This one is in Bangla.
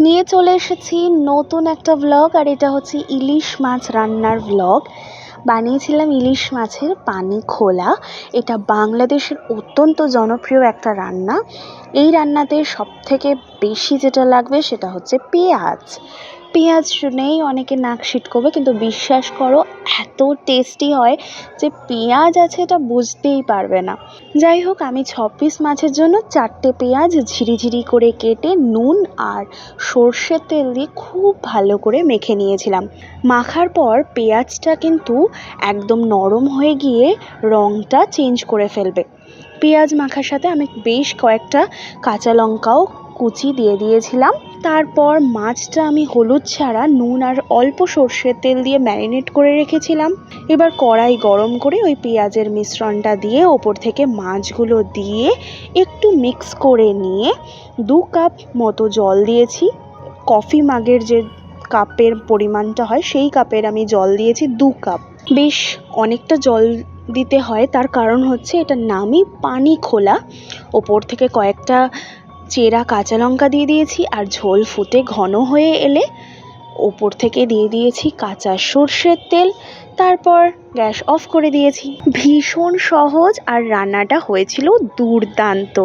নিয়ে চলে এসেছি নতুন একটা ব্লগ। আর এটা হচ্ছে ইলিশ মাছ রান্নার ব্লগ। বানিয়েছিলাম ইলিশ মাছের পানি খোলা। এটা বাংলাদেশের অত্যন্ত জনপ্রিয় একটা রান্না। এই রান্নাতে সবথেকে বেশি যেটা লাগবে সেটা হচ্ছে পেঁয়াজ। পেঁয়াজ শুনেই অনেকে নাক সিটকোবে, কিন্তু বিশ্বাস করো এত টেস্টি হয় যে পেঁয়াজ আছে এটা বুঝতেই পারবে না। যাই হোক, আমি 6 পিস মাছের জন্য 4টে পেঁয়াজ ঝিরিঝিরি করে কেটে নুন আর সর্ষের তেল দিয়ে খুব ভালো করে মেখে নিয়েছিলাম। মাখার পর পেঁয়াজটা কিন্তু একদম নরম হয়ে গিয়ে রঙটা চেঞ্জ করে ফেলবে। পেঁয়াজ মাখার সাথে আমি বেশ কয়েকটা কাঁচা লঙ্কাও কুচি দিয়ে দিয়েছিলাম। তারপর মাছটা আমি হলুদ ছাড়া নুন আর অল্প সর্ষের তেল দিয়ে ম্যারিনেট করে রেখেছিলাম। এবার কড়াই গরম করে ওই পেঁয়াজের মিশ্রণটা দিয়ে ওপর থেকে মাছগুলো দিয়ে একটু মিক্স করে নিয়ে 2 কাপ মতো জল দিয়েছি। কফি মাগের যে কাপের পরিমাণটা হয় সেই কাপের আমি জল দিয়েছি 2 কাপ। বেশ অনেকটা জল দিতে হয়, তার কারণ হচ্ছে এটার নামই পানি খোলা। ওপর থেকে কয়েকটা চেরা কাঁচা লঙ্কা দিয়ে দিয়েছি, আর ঝোল ফুটে ঘন হয়ে এলে ওপর থেকে দিয়ে দিয়েছি কাঁচা সর্ষের তেল। তারপর গ্যাস অফ করে দিয়েছি। ভীষণ সহজ আর রান্নাটা হয়েছিল দুর্দান্ত।